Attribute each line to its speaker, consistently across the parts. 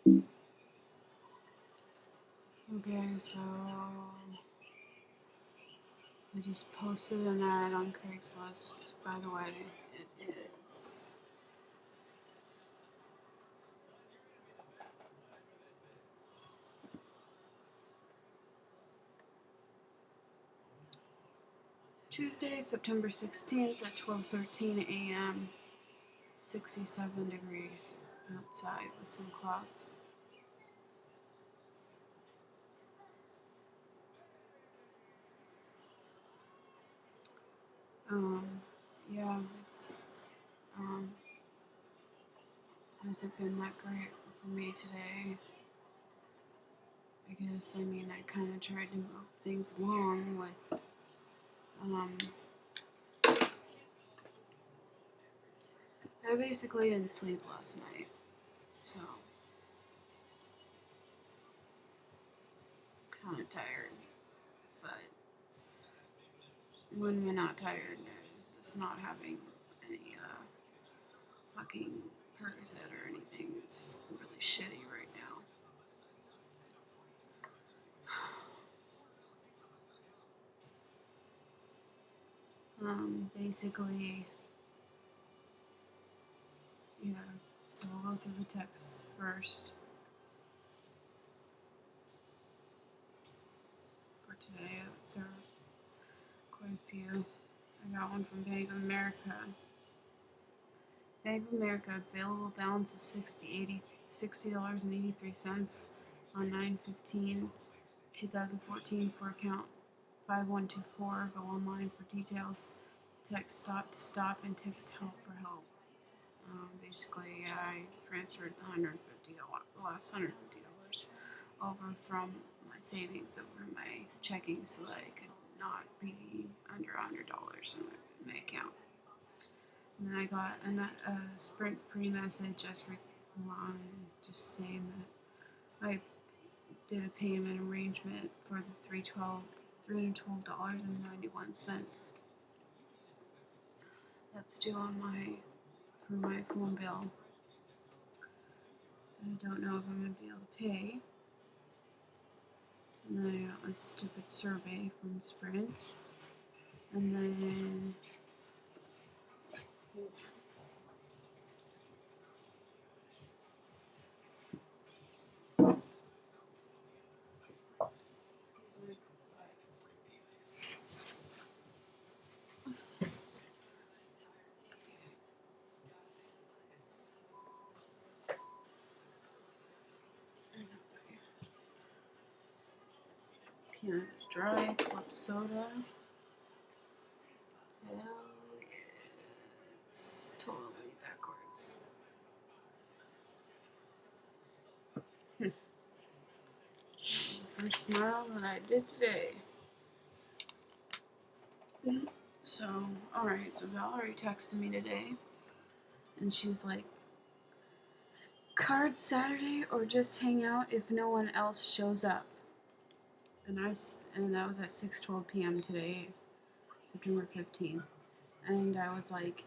Speaker 1: Okay, so I just posted an ad on Craigslist. By the way, it is Tuesday, September 16th at 12:13 a.m. 67 degrees outside with some clouds. Um, yeah, it's hasn't been that great for me today. I guess, I mean, I kind of tried to move things along with, I basically didn't sleep last night, so kind of tired, but when we're not tired, just not having any, fucking Percocet or anything is really shitty right now. Basically, yeah, so we'll go through the text first for today. So quite a few. I got one from Bank of America. Bank of America available balance is $60.83 on 9/15/2014 for account 5124. Go online for details. Text stop to stop and text help for help. Basically, I transferred the last $150 over from my savings over to my checking so that I could not be under $100 in my account. And then I got a Sprint free message just saying that I did a payment arrangement for the $312.91. That's due for my phone bill. I don't know if I'm gonna be able to pay. And then I got a stupid survey from Sprint. And then peanut dry club soda. Hell yeah. It's totally backwards. First smile that I did today. So, alright, so Valerie texted me today, and she's like, card Saturday or just hang out if no one else shows up. And that was at 6:12 p.m. today, September 15th. And I was like,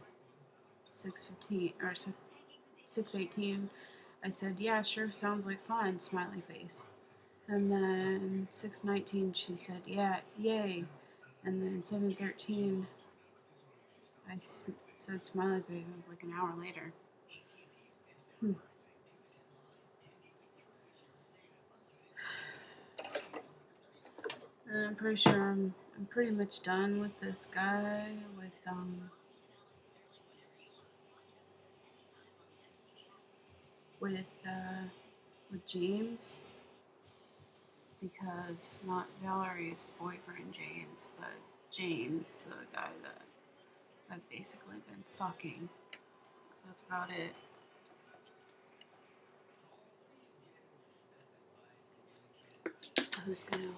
Speaker 1: 6:15 or 6:18. I said, yeah, sure, sounds like fun, smiley face. And then 6:19, she said, yeah, yay. And then 7:13, I said smiley face. It was like an hour later. And I'm pretty sure I'm pretty much done with this guy with James, because not Valerie's boyfriend James, but James, the guy that I've basically been fucking. So that's about it. Who's gonna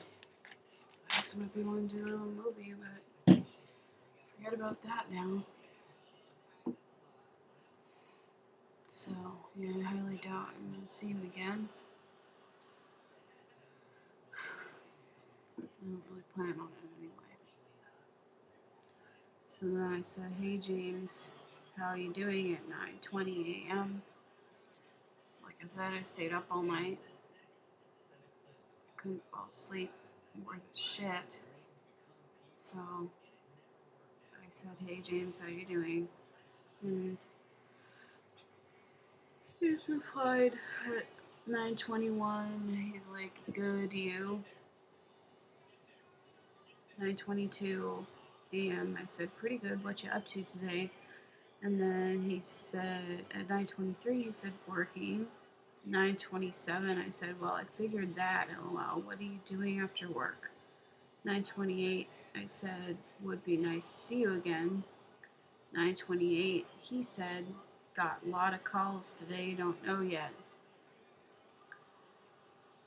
Speaker 1: ask him if he wanted to do a movie, but forget about that now. So, yeah, I highly doubt I'm gonna see him again. I don't really plan on it anyway. So then I said, hey James, how are you doing at 9:20 a.m.? Like I said I stayed up all night. Couldn't fall asleep worth shit. So I said, hey James, how you doing? And James replied at 9:21. He's like, good, you? 9:22 a.m. I said, pretty good. What you up to today? And then he said, at 9:23, he said, working. 9:27, I said, well, I figured that. LOL. What are you doing after work? 9:28, I said, would be nice to see you again. 9:28, he said, got a lot of calls today, don't know yet.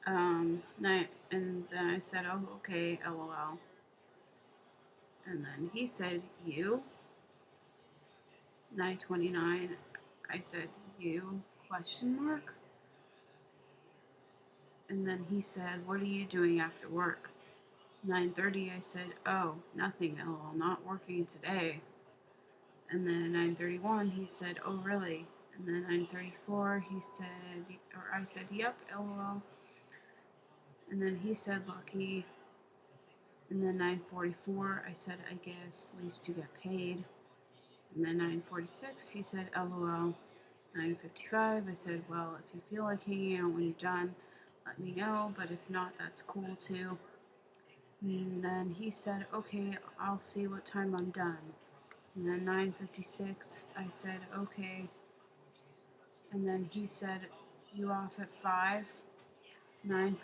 Speaker 1: And then I said, oh, okay, LOL. And then he said, you? 9:29, I said, you? Question mark? And then he said, what are you doing after work? 9:30, I said, oh, nothing, LOL, not working today. And then 9:31, he said, oh, really? And then 9:34, he said, or I said, yep, LOL. And then he said, lucky. And then 9:44, I said, I guess at least you get paid. And then 9:46, he said, LOL. 9:55, I said, well, if you feel like hanging out when you're done, let me know, but if not, that's cool too. And then he said, okay, I'll see what time I'm done. And then 9:56, I said, okay. And then he said, you off at 5? 9.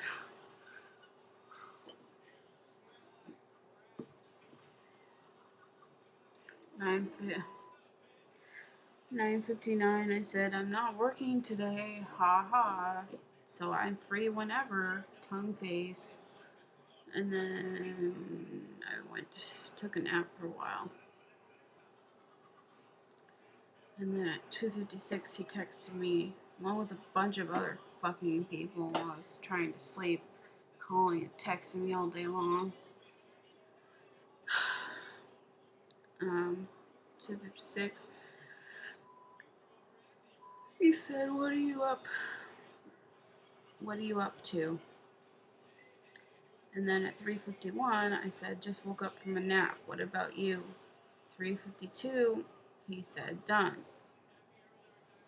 Speaker 1: 9:59, I said, I'm not working today, ha ha. So I'm free whenever, tongue face. And then I took a nap for a while. And then at 2:56, he texted me, along with a bunch of other fucking people while I was trying to sleep, calling and texting me all day long. 2:56. He said, what are you up to? And then at 3:51, I said, just woke up from a nap. What about you? 3:52, he said, done.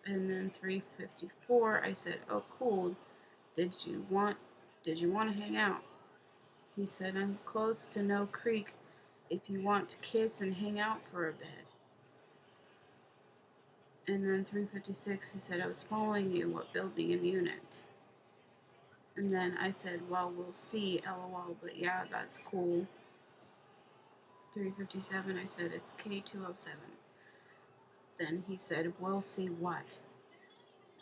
Speaker 1: And then 3:54, I said, oh, cool. Did you want to hang out? He said, I'm close to No Creek if you want to kiss and hang out for a bit. And then 3:56, he said, I was following you. What building and unit? And then I said, well, we'll see, LOL, but yeah, that's cool. 3:57, I said, it's K207. Then he said, we'll see what?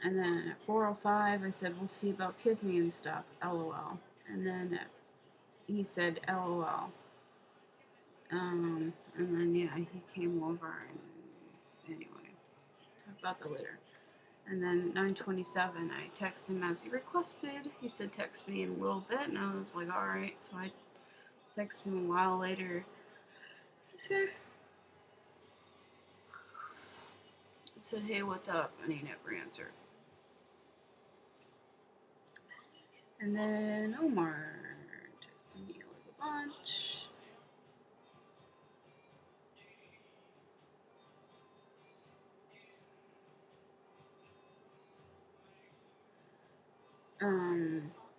Speaker 1: And then at 4:05, I said, we'll see about kissing and stuff, LOL. And then he said, LOL. And then, yeah, he came over and anyway, talk about that later. And then 9:27, I texted him as he requested. He said, text me in a little bit, and I was like, alright. So I texted him a while later. He said, hey, what's up? And he never answered. And then Omar texted me like a bunch.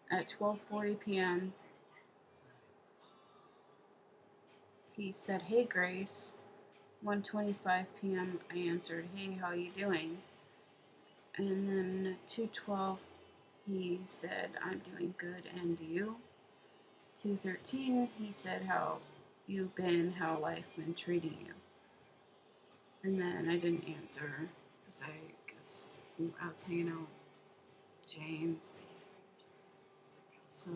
Speaker 1: At 12:40 p.m., he said, hey, Grace. 1:25 p.m., I answered, hey, how you doing? And then at 2:12, he said, I'm doing good, and you? 2:13, he said, how you been, how life been treating you? And then I didn't answer, because I guess I was hanging out with James. So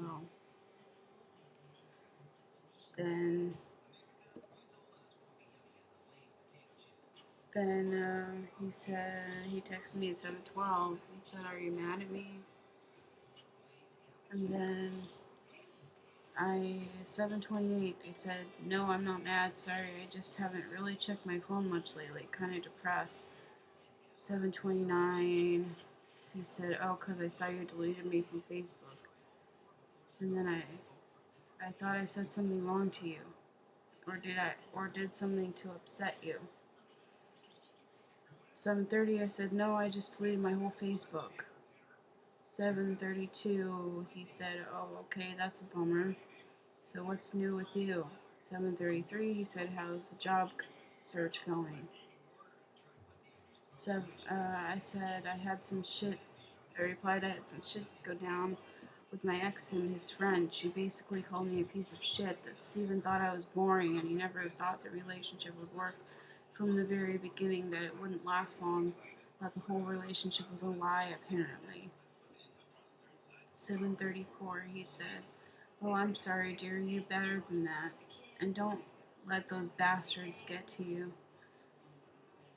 Speaker 1: then he said, he texted me at 7:12. He said, are you mad at me? And then 7:28, I said, no, I'm not mad, sorry, I just haven't really checked my phone much lately, kind of depressed. 7:29, he said, oh, because I saw you deleted me from Facebook. And then I thought I said something wrong to you. Or did something to upset you. 7:30, I said, no, I just deleted my whole Facebook. 7:32, he said, oh, okay, that's a bummer. So what's new with you? 7:33, he said, how's the job search going? So I said I had some shit. I replied I had some shit go down with my ex and his friend. She basically called me a piece of shit, that Steven thought I was boring and he never thought the relationship would work from the very beginning, that it wouldn't last long, that the whole relationship was a lie, apparently. 7:34, he said, oh, I'm sorry, dear, you better than that. And don't let those bastards get to you.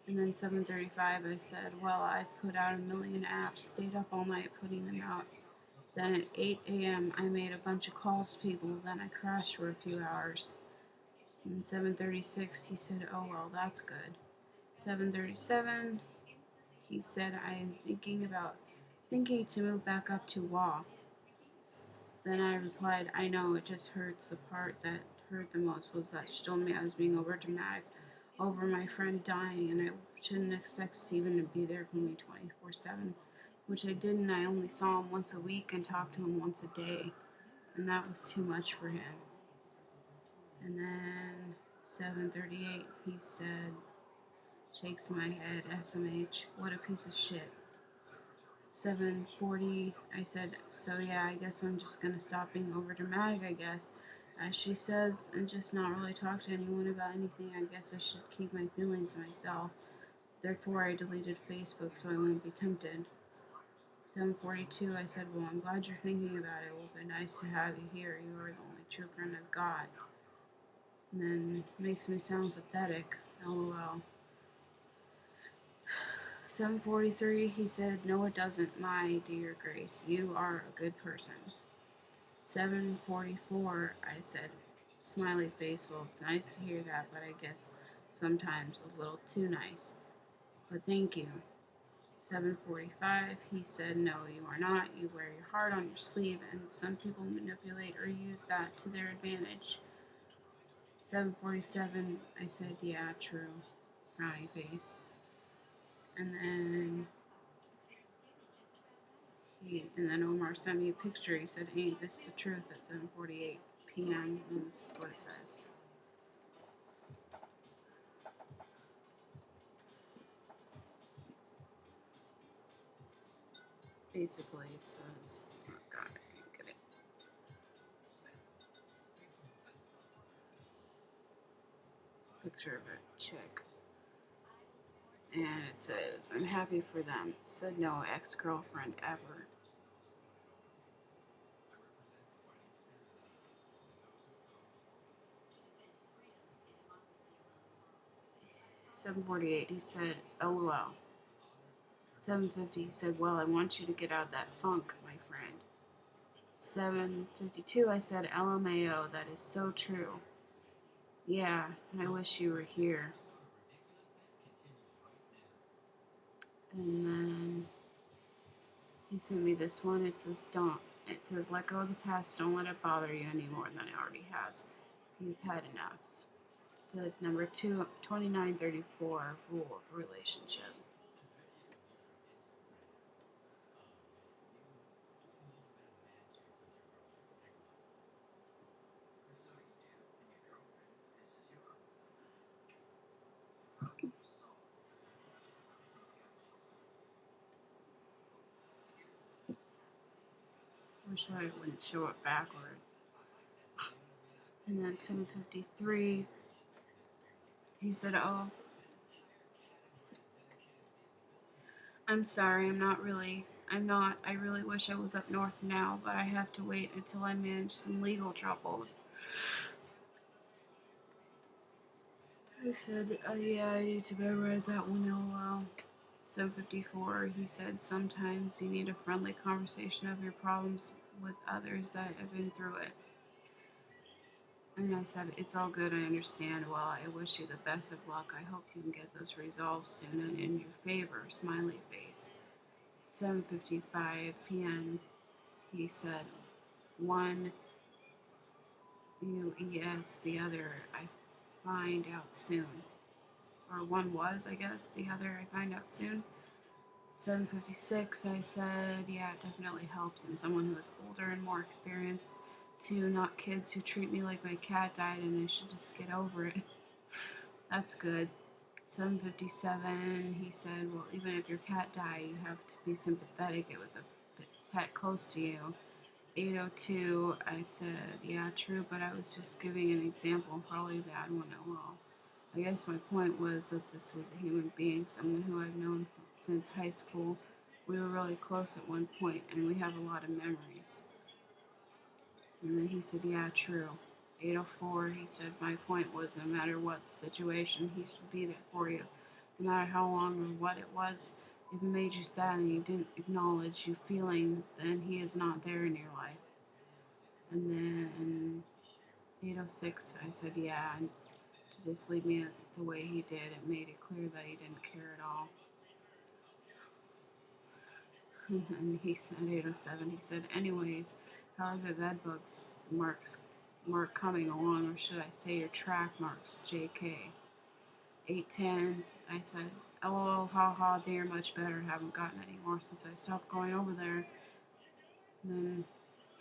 Speaker 1: And then 7:35, I said, well, I've put out a million apps, stayed up all night putting them out. Then at 8 a.m., I made a bunch of calls to people, then I crashed for a few hours. And 7:36, he said, oh, well, that's good. 7:37, he said, I'm thinking to move back up to WA. Then I replied, I know, it just hurts. The part that hurt the most was that she told me I was being over dramatic over my friend dying, and I shouldn't expect Steven to be there for me 24/7, which I didn't. I only saw him once a week and talked to him once a day, and that was too much for him. And then 7:38, he said, shakes my head, SMH, what a piece of shit. 7:40, I said, so yeah, I guess I'm just gonna stop being over dramatic, I guess, as she says, and just not really talk to anyone about anything. I guess I should keep my feelings to myself. Therefore, I deleted Facebook so I won't be tempted. 7:42, I said, well, I'm glad you're thinking about it. It will be nice to have you here. You are the only true friend I've got. And then makes me sound pathetic. LOL. 7:43, he said, no, it doesn't, my dear Grace. You are a good person. 7:44, I said, smiley face, well, it's nice to hear that, but I guess sometimes a little too nice. But thank you. 7:45, he said, no, you are not. You wear your heart on your sleeve, and some people manipulate or use that to their advantage. 7:47, I said, yeah, true. Frowny face. And then Omar sent me a picture. He said, ain't this the truth, at 7:48 p.m. And this is what it says. Basically, it says, oh god, I can't get it. Picture of a chick. And it says, I'm happy for them. Said no ex-girlfriend ever. $7.48, he said, LOL. $7.50, he said, well, I want you to get out of that funk, my friend. $7.52, I said, LMAO, that is so true. Yeah, I wish you were here. And then he sent me this one. It says, let go of the past. Don't let it bother you any more than it already has. You've had enough. The number 2934 rule of relationship. Wish I wouldn't show it backwards. And then 7:53, he said, oh, I'm sorry, I really wish I was up north now, but I have to wait until I manage some legal troubles. I said, yeah, I need to memorize that one, LOL. 7:54, he said, sometimes you need a friendly conversation of your problems with others that have been through it. And I said, it's all good, I understand. Well, I wish you the best of luck. I hope you can get those resolved soon and in your favor. Smiley face. 7:55 p.m. he said, one UES, the other I find out soon. Or one was, I guess, the other I find out soon. 7:56, I said, yeah, it definitely helps in someone who is older and more experienced. 2, not kids who treat me like my cat died and I should just get over it. That's good. 7:57, he said, well, even if your cat died, you have to be sympathetic. It was a pet close to you. 8:02, I said, yeah, true, but I was just giving an example, probably a bad one. Well, I guess my point was that this was a human being, someone who I've known since high school. We were really close at one point, and we have a lot of memories. And then he said, yeah, true. 8:04, he said, my point was no matter what the situation, he should be there for you. No matter how long or what it was, if it made you sad and he didn't acknowledge you feeling, then he is not there in your life. And then 8:06, I said, yeah, and to just leave me the way he did, it made it clear that he didn't care at all. And he said, 8:07, he said, anyways, how are the bedbugs mark coming along, or should I say your track marks, JK? 8:10, I said, LOL, haha, they are much better, haven't gotten any more since I stopped going over there. And then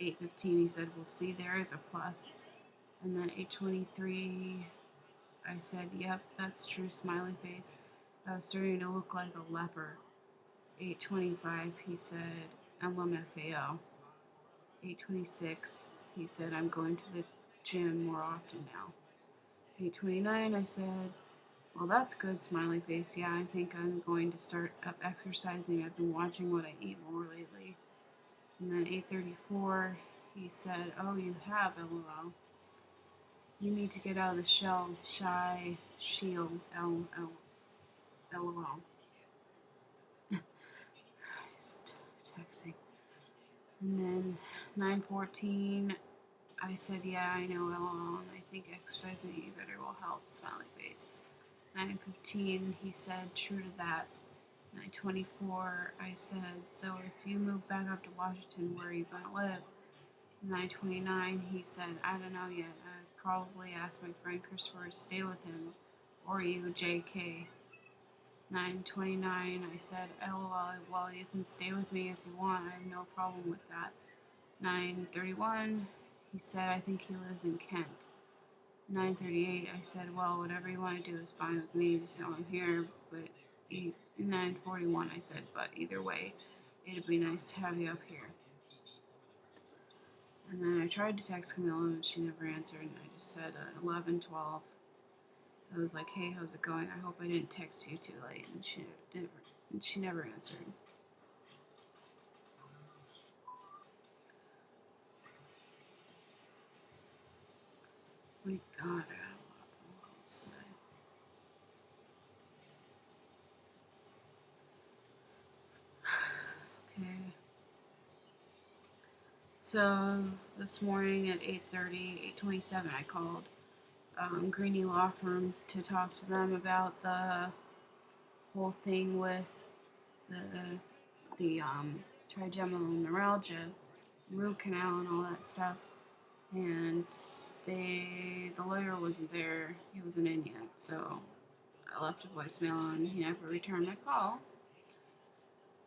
Speaker 1: 8:15, he said, well, see, there is a plus. And then 8:23, I said, yep, that's true, smiley face. I was starting to look like a leper. 8:25, he said, emblem FAO. 8:26, he said, I'm going to the gym more often now. 8:29, I said, well, that's good, smiley face. Yeah, I think I'm going to start up exercising. I've been watching what I eat more lately. And then 8:34, he said, oh, you have, LOL. You need to get out of the shell, shy, shield, LOL. Just texting. And then 9:14, I said, yeah, I know, LOL, and I think exercising you better will help, smiley face. 9:15, he said, true to that. 9:24, I said, so if you move back up to Washington, where are you going to live? 9:29, he said, I don't know yet. I'd probably ask my friend Christopher to stay with him, or you, JK. 9:29, I said, LOL, well, you can stay with me if you want. I have no problem with that. 9:31, he said, I think he lives in Kent. 9:38, I said, well, whatever you want to do is fine with me, just know I'm here. But 9:41, I said, but either way, it'd be nice to have you up here. And then I tried to text Camilla, and she never answered, and I just said 11:12. I was like, hey, how's it going? I hope I didn't text you too late. And she never answered. My God, I have a lot of phone calls today. Okay. So this morning at 8:30, 8:27, I called Greeny Law Firm to talk to them about the whole thing with the trigeminal neuralgia, root canal, and all that stuff. And the lawyer wasn't there. He wasn't in yet, so I left a voicemail and he never returned my call.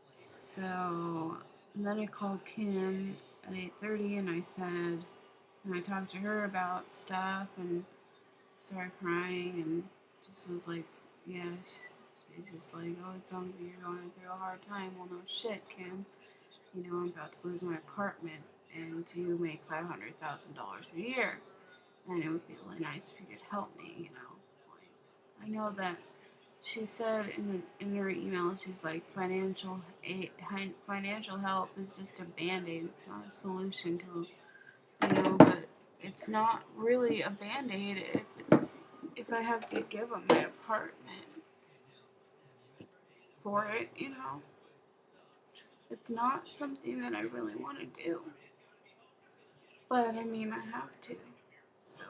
Speaker 1: So then I called Kim at 8:30 and I talked to her about stuff and started crying and just was like, yeah, she's just like, oh, it sounds like you're going through a hard time. Well, no shit, Kim. You know, I'm about to lose my apartment and you make $500,000 a year. And it would be really nice if you could help me, you know. Like, I know that she said in her email, she's like, financial help is just a band-aid. It's not a solution to, you know, but it's not really a band-aid if I have to give them my apartment for it, you know. It's not something that I really want to do. But, I mean, I have to. So,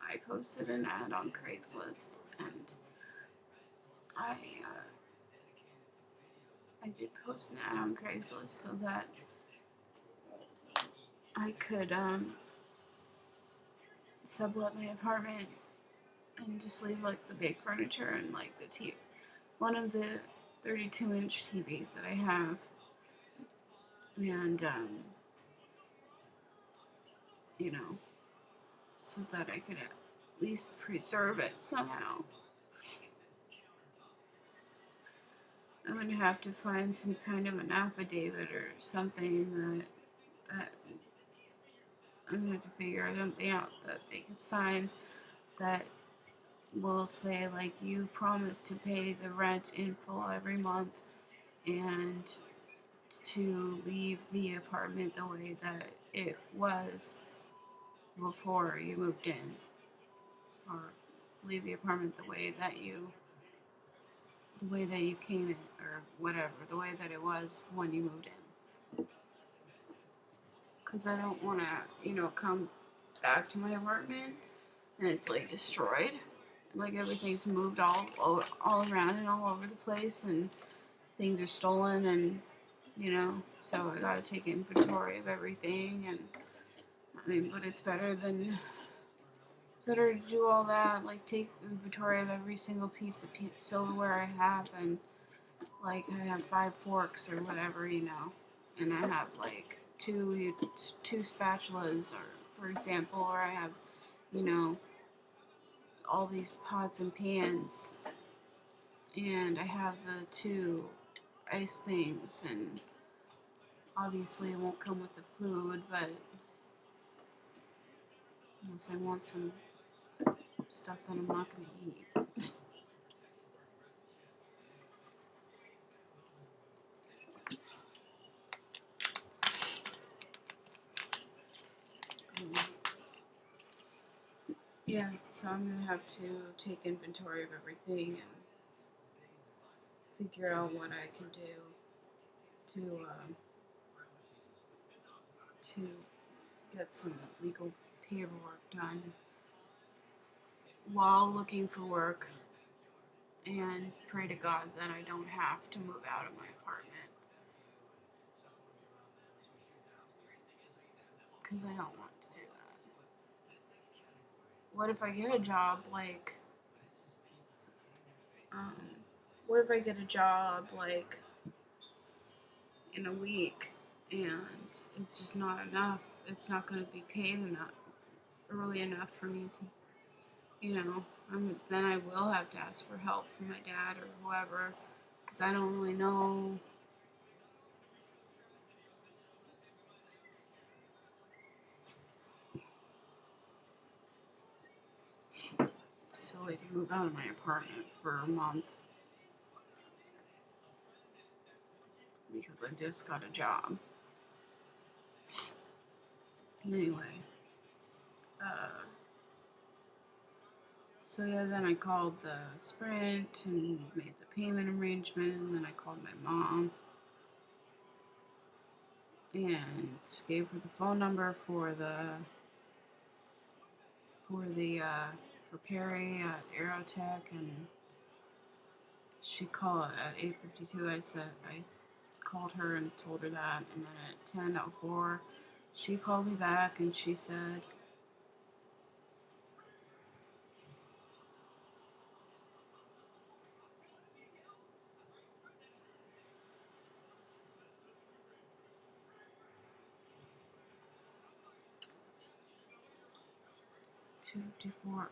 Speaker 1: I posted an ad on Craigslist, and I I did post an ad on Craigslist so that I could sublet my apartment and just leave like the big furniture and like the TV, one of the 32-inch TVs that I have, and you know, so that I could at least preserve it somehow. I'm gonna have to find some kind of an affidavit or something that I'm gonna have to figure something out that they can sign that will say like you promise to pay the rent in full every month and to leave the apartment the way that it was before you moved in, or leave the apartment the way that you came in, or whatever, the way that it was when you moved in. Because I don't want to, come back to my apartment and it's like destroyed. Like everything's moved all around and all over the place, and things are stolen, and so I gotta take inventory of everything. And I mean, but it's better to do all that, like take inventory of every single piece of silverware I have, and like I have 5 forks or whatever, and I have like two spatulas, or for example, or I have, all these pots and pans, and I have the 2 ice things, and obviously it won't come with the food, but unless I want some stuff that I'm not going to eat. Yeah, so I'm going to have to take inventory of everything and figure out what I can do to get some legal paperwork done while looking for work, and pray to God that I don't have to move out of my apartment, because I don't want to do that. What if I get a job um, what if I get a job like in a week and it's just not enough? It's not going to be paid enough, early enough for me to, then I will have to ask for help from my dad or whoever, because I don't really know. So I can move out of my apartment for a month because I just got a job. Anyway, so yeah, then I called the Sprint and made the payment arrangement, and then I called my mom and gave her the phone number for Perry at Aerotech, and she called at 8:52. I called her and told her that, and then at 10:04, she called me back and she said,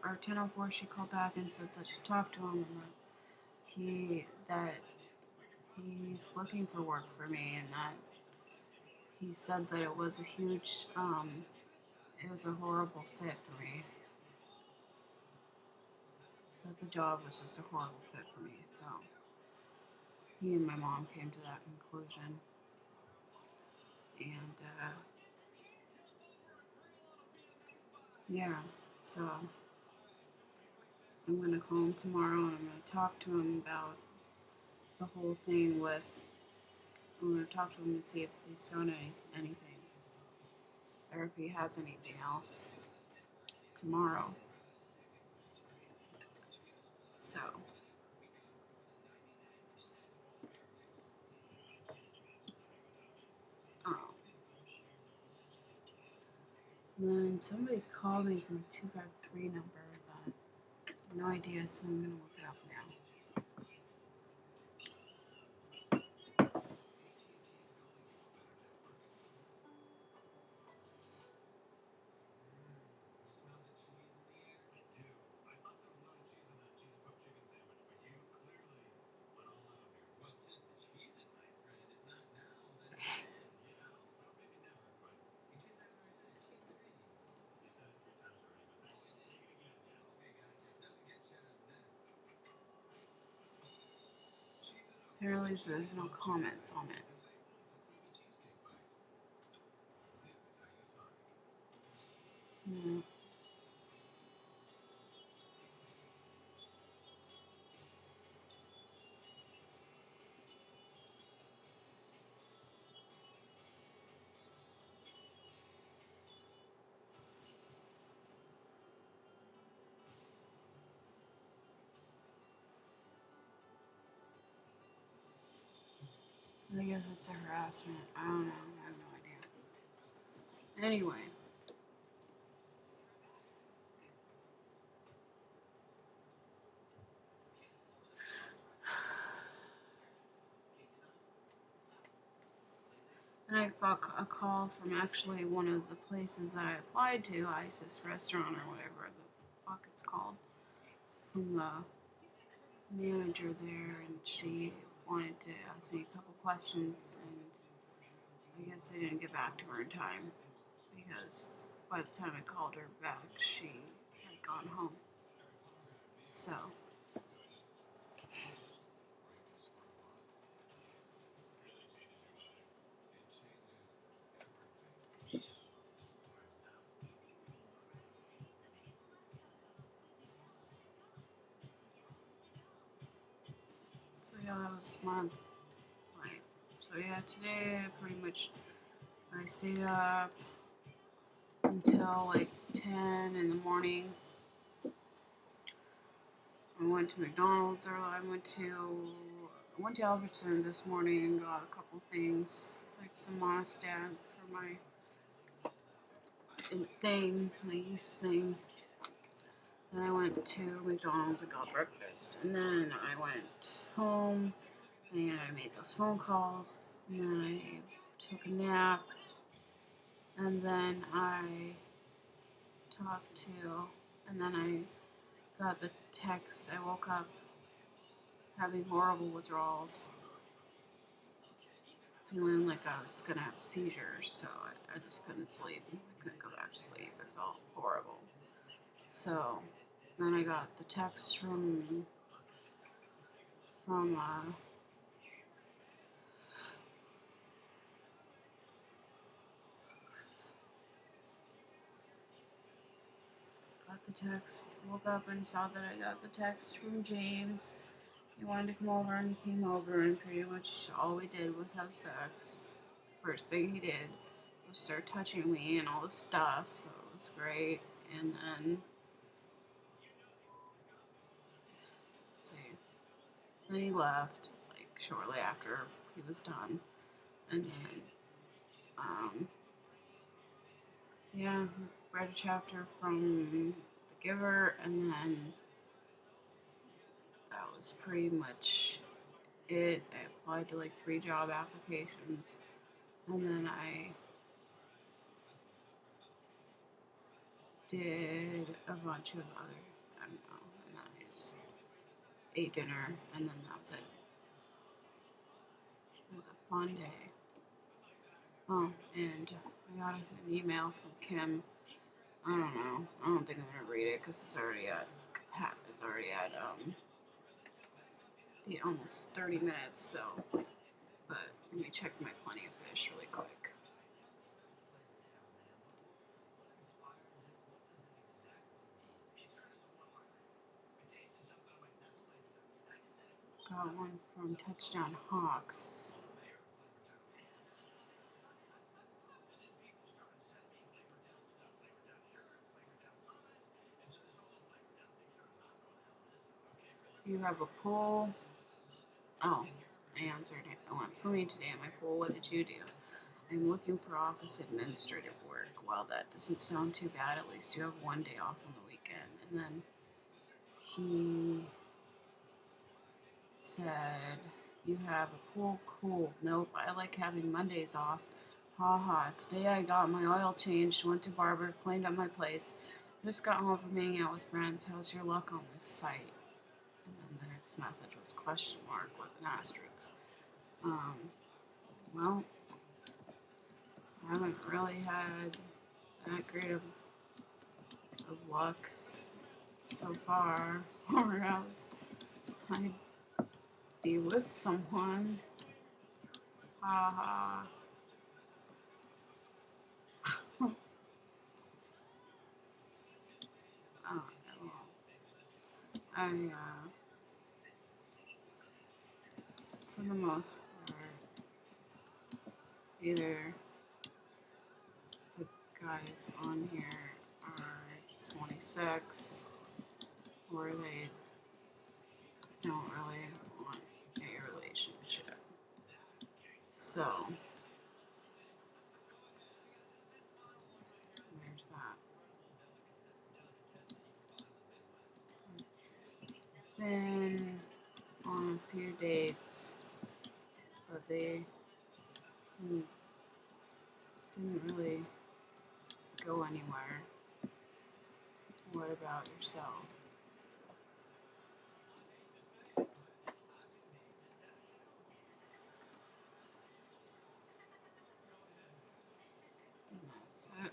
Speaker 1: or 10:04, she called back and said that she talked to him, and that he's looking for work for me, and that he said that it was it was a horrible fit for me. That the job was just a horrible fit for me. So he and my mom came to that conclusion, and yeah, so I'm gonna call him tomorrow and I'm gonna talk to him about the whole thing with. I'm gonna talk to him and see if he's found anything, or if he has anything else tomorrow. So And then somebody called me from a 253 number that I have no idea, so I'm gonna look it up now. Apparently there's no comments on it. Hmm. I guess it's a harassment. I don't know. I have no idea. Anyway. And I got a call from actually one of the places that I applied to, ISIS restaurant or whatever the fuck it's called, from the manager there, and she wanted to ask me a couple questions, and I guess I didn't get back to her in time because by the time I called her back, she had gone home. So. So yeah, that was my life. So yeah, today pretty much I stayed up until like 10 in the morning. I went to McDonald's early. I went to Albertsons this morning and got a couple things, like some monostat for my thing, my yeast thing. Then I went to McDonald's and got breakfast. And then I went home and I made those phone calls. And then I took a nap. And then I and then I got the text. I woke up having horrible withdrawals, feeling like I was gonna have seizures, so I just couldn't sleep. I couldn't go back to sleep. It felt horrible. So then I got the text from got the text. Woke up and saw that I got the text from James. He wanted to come over, and he came over, and pretty much all we did was have sex. First thing he did was start touching me and all this stuff, so it was great. And then, let's see, then he left, like, shortly after he was done. And then, yeah, read a chapter from The Giver, and then that was pretty much it. I applied to like 3 job applications, and then I did a bunch of other, I don't know, and then I just ate dinner, and then that was it. It was a fun day. Oh, and I got an email from Kim. I don't know. I don't think I'm gonna read it because it's already at the almost 30 minutes. So, but let me check my Plenty of Fish really quick. Got one from Touchdown Hawks. You have a pool? Oh, I answered it. I went swimming today at my pool. What did you do? I'm looking for office administrative work. Well, that doesn't sound too bad. At least you have one day off on the weekend. And then he said, you have a pool? Cool. Nope, I like having Mondays off. Ha ha. Today I got my oil changed, went to barber, cleaned up my place. Just got home from hanging out with friends. How's your luck on this site? And then the next message was question mark with an asterisk. Well, I haven't really had that great of luck so far, or else I'd be with someone. Ha ha. Oh, I, for the most part, either the guys on here are just 26, or they don't really want a relationship. So, there's that. Been on a few dates, but they didn't really go anywhere. What about yourself? And that's it.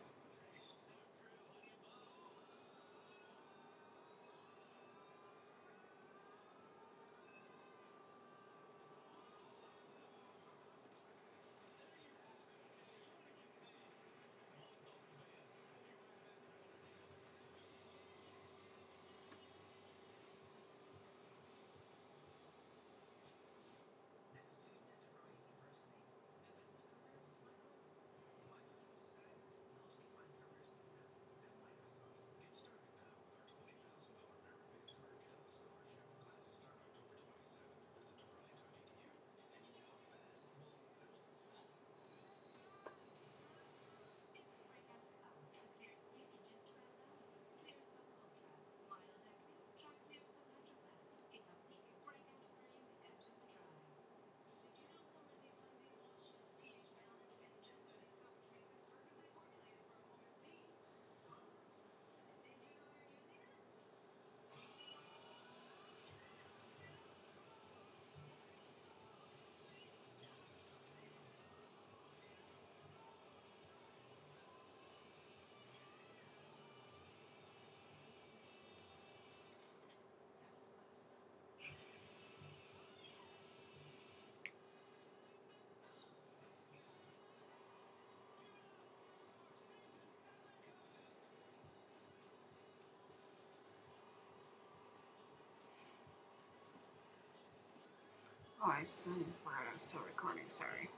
Speaker 1: Oh, I forgot I was still recording, sorry.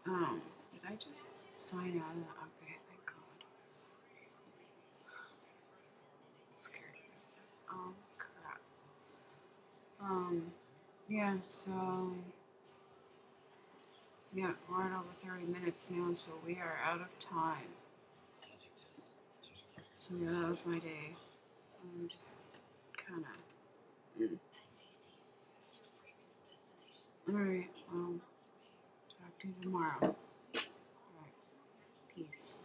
Speaker 1: Did I just sign out of that? Okay, thank God. Scared. Oh, crap. Yeah, so, yeah, we're at over 30 minutes now, so we are out of time. So, yeah, that was my day. Just kind of. Alright, well, talk to you tomorrow. Alright, peace.